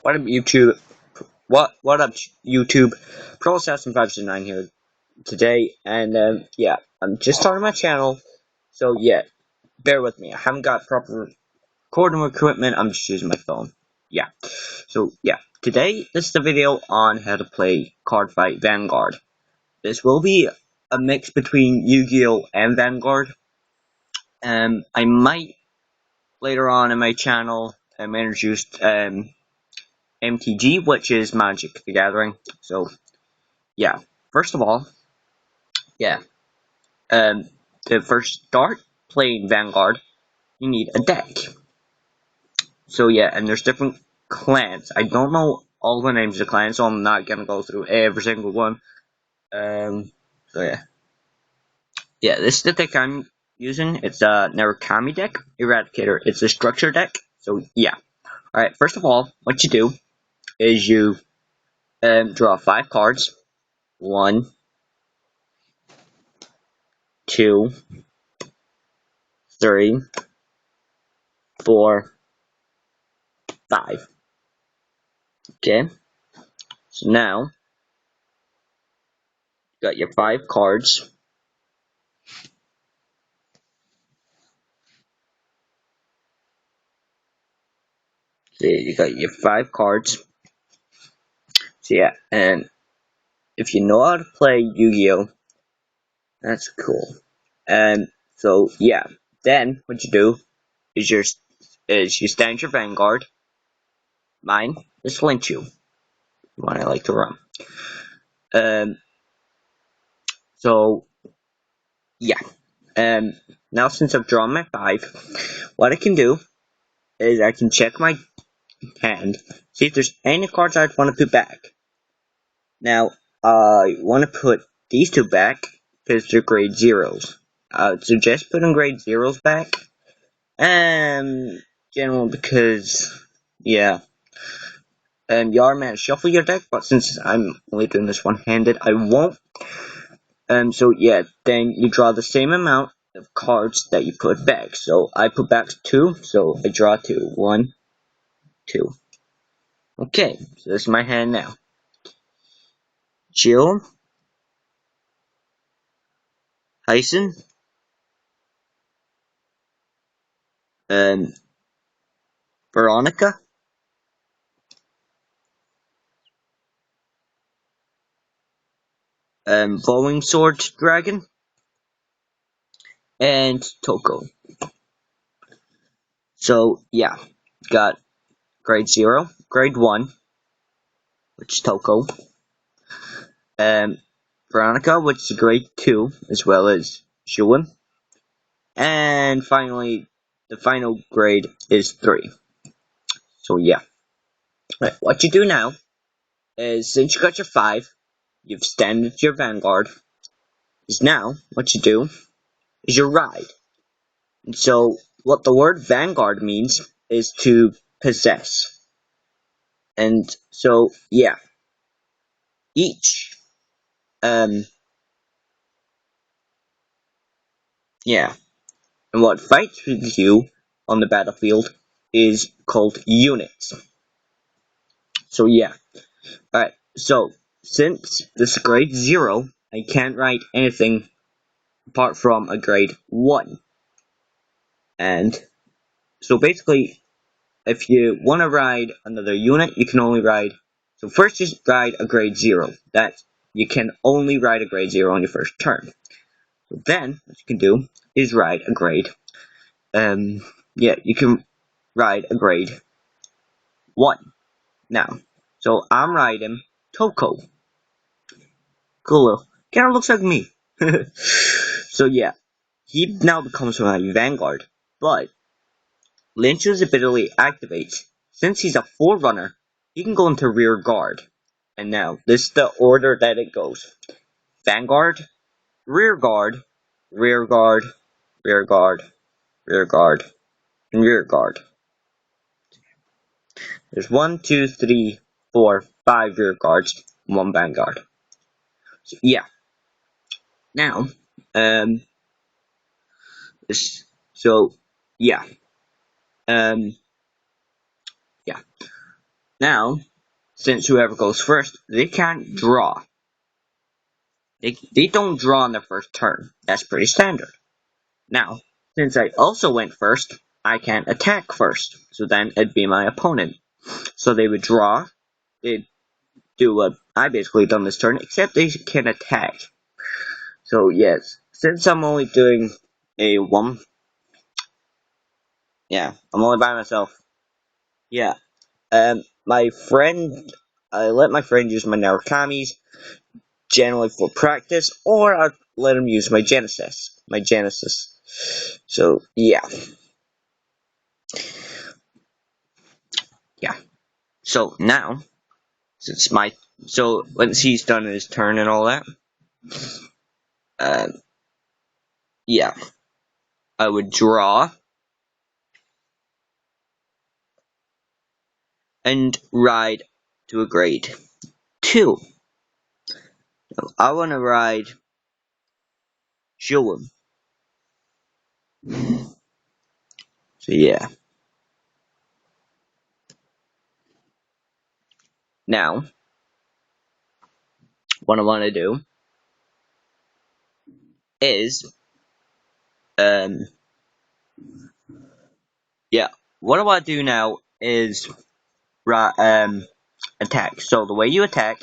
What up, YouTube? What up, YouTube? Pro Assassin 509 here today, and yeah, I'm just starting my channel, so yeah, bear with me. I haven't got proper recording equipment. I'm just using my phone. Yeah, so yeah, today this is the video on how to play Cardfight Vanguard. This will be a mix between Yu-Gi-Oh and Vanguard. I might later on in my channel introduce MTG, which is Magic the Gathering. So, yeah. First of all, yeah. Um, to first start playing Vanguard, you need a deck. So, yeah, and there's different clans. I don't know all the names of the clans, so I'm not gonna go through every single one. So yeah. Yeah, this is the deck I'm using. It's a Narukami deck, Eradicator. It's a structure deck. So, yeah. Alright, first of all, what you do is you draw 5 cards. 1, 2, 3, 4, 5. Okay, so now you got your 5 cards. So you got your 5 cards. So yeah, and if you know how to play Yu-Gi-Oh, that's cool. And so yeah, then what you do is you stand your Vanguard. Mine is Lynchu, the one I like to run. Um, so yeah, now since I've drawn my 5, what I can do is I can check my hand, see if there's any cards I'd want to put back. Now, I want to put these 2 back because they're grade 0s. I would suggest putting grade 0s back. General because, yeah. You are meant to shuffle your deck, but since I'm only doing this one-handed, I won't. So yeah, then you draw the same amount of cards that you put back. So I put back 2, so I draw 2. 1, 2. Okay, so this is my hand now. Jill, Hyson, um, Veronica, Flowing Sword Dragon, and Toko. So yeah, got grade 0, grade 1, which is Toko, um, Veronica, which is grade 2, as well as Shuan, and finally, the final grade is 3. So yeah, right, what you do now is, since you got your 5, you've standed your Vanguard, is now, what you do is you ride. And so, what the word Vanguard means is to possess. And so, yeah, each, um, yeah, and what fights with you on the battlefield is called units. So, yeah, alright, so, since this is grade 0, I can't write anything apart from a grade 1. And so basically, if you want to ride another unit, you can only ride. So first, just ride a grade 0. That you can only ride a grade 0 on your first turn. So then, what you can do is ride a grade. Yeah, you can ride a grade 1 now. So I'm riding Toko. Cool. Kind of looks like me. So yeah, he now becomes my Vanguard, but Lynch's ability activates. Since he's a Forerunner, he can go into Rear Guard. And now, this is the order that it goes. Vanguard, Rear Guard, Rear Guard, Rear Guard, Rear Guard, and Rear Guard. There's 1, 2, 3, 4, 5 Rear Guards, 1 Vanguard. So, yeah. Now, um, so, yeah. Um, yeah. Now, since whoever goes first, they can't draw. They don't draw on their first turn. That's pretty standard. Now, since I also went first, I can't attack first. So then it'd be my opponent. So they would draw. They'd do what I basically done this turn, except they can attack. So yes, since I'm only doing a one, yeah, I'm only by myself. Yeah, my friend, I let my friend use my Narakamis, generally for practice, or I let him use my Genesis. So yeah, yeah. So now, since my, so once he's done his turn and all that, um, yeah, I would draw and ride to a grade 2. I want to ride Shulam. So yeah. Now, what I want to do is, um, yeah, what I want to do now is, attack. So the way you attack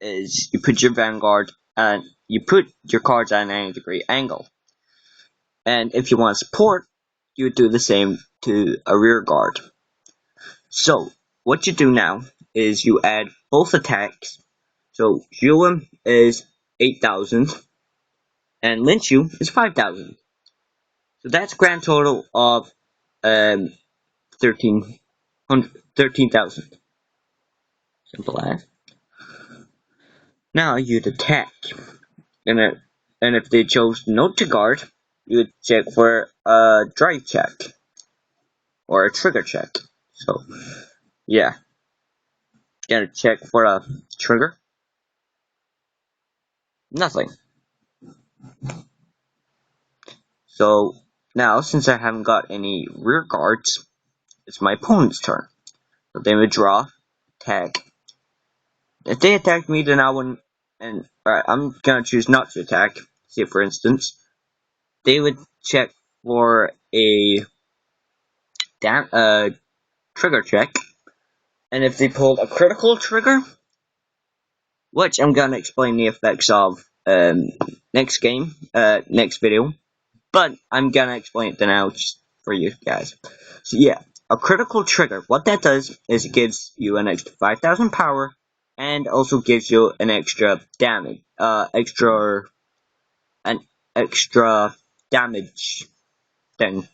is you put your vanguard and you put your cards at an 90-degree angle. And if you want support, you would do the same to a rear guard. So what you do now is you add both attacks. So Shulam is 8,000 and Lynchu is 5,000. So that's a grand total of 13,000. Simple as. Now you'd attack, and if they chose not to guard, you would check for a drive check or a trigger check. So yeah, gotta check for a trigger. Nothing. So now, since I haven't got any rear guards, it's my opponent's turn. So they would draw, attack. If they attack me, then I wouldn't. And alright, I'm gonna choose not to attack. Say for instance, they would check for a trigger check, and if they pulled a critical trigger, which I'm gonna explain the effects of next video, but I'm gonna explain it now just for you guys. So yeah, a critical trigger, what that does is it gives you an extra 5,000 power, and also gives you an extra damage, an extra damage thing.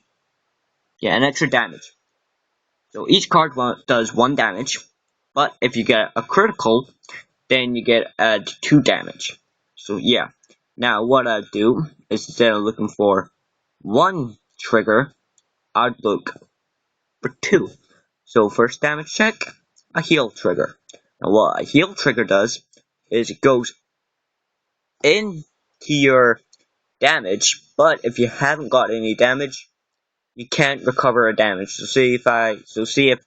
Yeah, an extra damage. So each card does 1 damage, but if you get a critical, then you get 2 damage. So yeah, now what I'd do is instead of looking for 1 trigger, I'd look for 2. So first damage check, a heal trigger. Now what a heal trigger does is it goes into your damage, but if you haven't got any damage, you can't recover a damage. So see if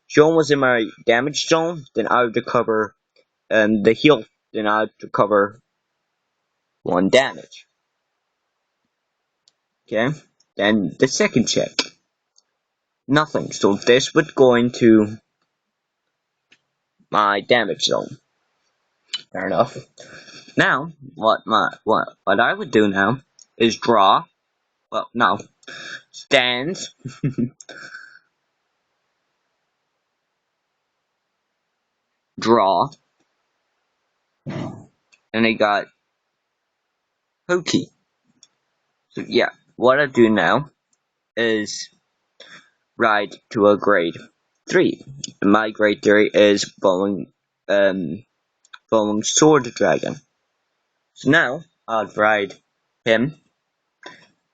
Sean was in my damage zone, then I would recover the heal, then I'd recover 1 damage. Okay? Then the second check. Nothing. So this would go into my damage zone. Fair enough. Now, what I would do now is draw. Well, no. Stands. Draw. And I got Hokey. So yeah, what I do now is ride to a grade 3. And my grade 3 is following Sword Dragon. So now I'll ride him.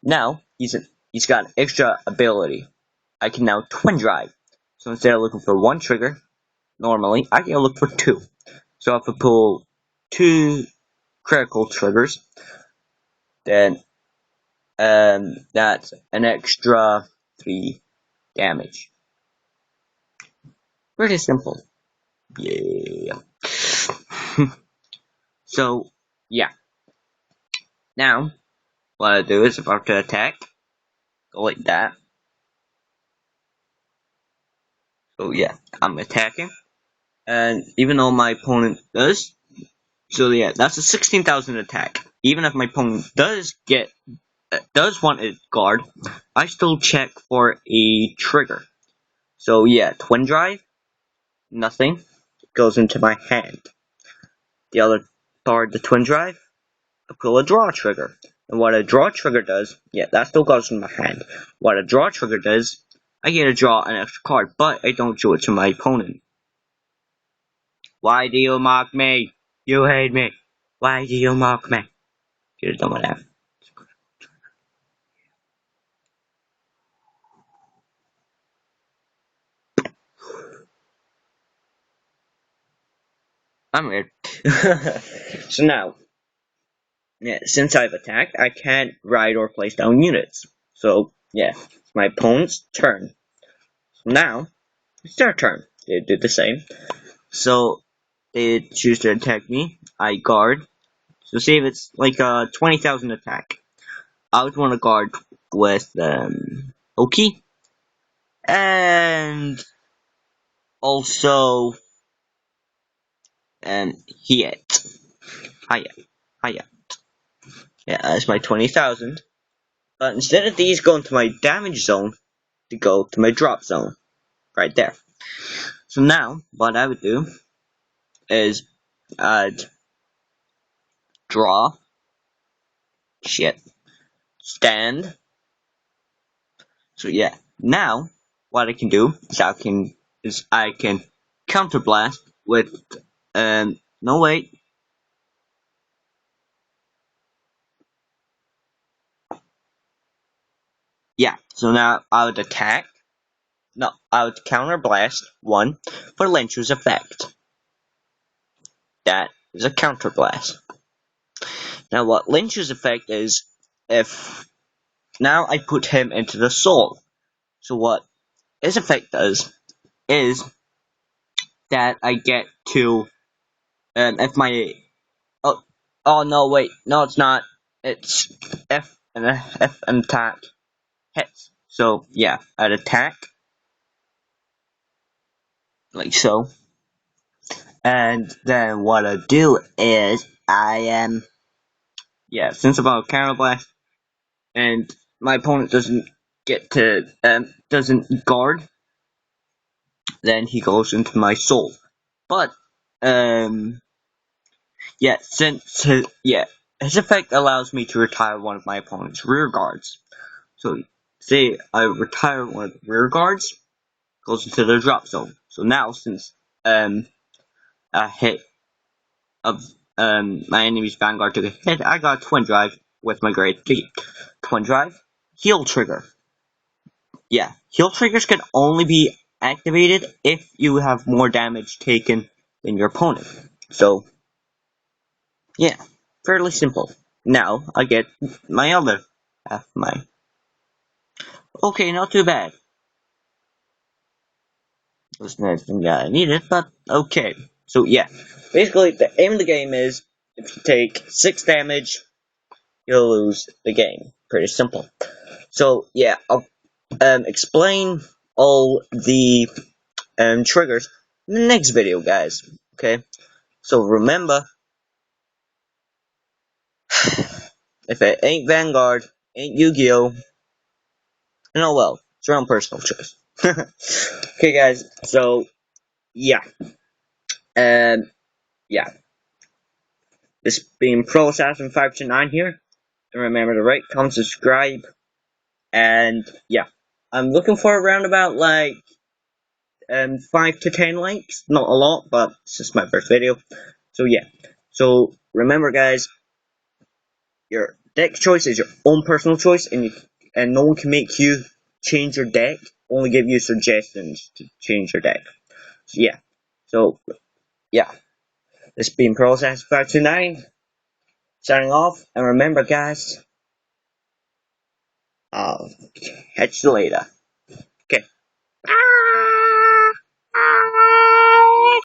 Now he's got an extra ability. I can now twin drive. So instead of looking for 1 trigger, normally I can look for 2. So if I pull 2 critical triggers, then that's an extra 3 damage. Pretty simple. Yeah. So, yeah. Now, what I do is about to attack. Go like that. So yeah, I'm attacking. And even though my opponent does, so yeah, that's a 16,000 attack. Even if my opponent does want a guard, I still check for a trigger. So yeah, twin drive, nothing, goes into my hand. The other part, the twin drive, I pull a draw trigger. And what a draw trigger does, yeah, that still goes in my hand. What a draw trigger does, I get to draw an extra card, but I don't do it to my opponent. Why do you mock me? You hate me. Why do you mock me? You're done with that. I'm weird. So now, yeah, since I've attacked, I can't ride or place down units. So, yeah, it's my opponent's turn. So now, it's their turn. They do the same. So, they choose to attack me. I guard. So, see if it's like a 20,000 attack. I would want to guard with, Oki. And also, Hiet. Hiya. Hiya. Yeah, that's my 20,000. But instead of these going to my damage zone, they go to my drop zone. Right there. So now, what I would do is I'd draw, shit, stand. So yeah, now what I can do is I can counterblast with no wait. Yeah, so now I would attack. No, I would counterblast one for Lynch's effect. That is a counterblast. Now what Lynch's effect is, if now I put him into the soul. So what his effect does is that I get to, if my, oh no wait, no it's not, it's F and attack hits. So yeah, I'd attack, like so, and then what I do is I am, yeah, since I'm about counter blast, and my opponent doesn't get to, doesn't guard, then he goes into my soul. But, yeah, his effect allows me to retire one of my opponent's rear guards. So, say I retire one of the rear guards, goes into the drop zone. So now, since, a hit of, my enemy's vanguard took a hit, I got twin drive with my great feat. Twin drive, heal trigger. Yeah, heal triggers can only be activated if you have more damage taken than your opponent. So, yeah, fairly simple. Now, I get my other half my... Okay, not too bad. Wasn't everything that I needed, but okay. So, yeah, basically, the aim of the game is, if you take 6 damage, you'll lose the game. Pretty simple. So, yeah, I'll explain all the triggers in the next video, guys. Okay? So remember, if it ain't Vanguard, ain't Yu-Gi-Oh, then oh well, it's your own personal choice. Okay, guys, so, yeah. Um, yeah. This being Pro Assassin 529 here. And remember to rate, comment, subscribe, and, yeah. I'm looking for around about, like, 5 to 10 likes. Not a lot, but it's just my first video. So, yeah. So, remember, guys, your deck choice is your own personal choice, and no one can make you change your deck. Only give you suggestions to change your deck. So yeah. So yeah. This has been Process 529. Signing off, and remember, guys, I'll catch you later. Okay.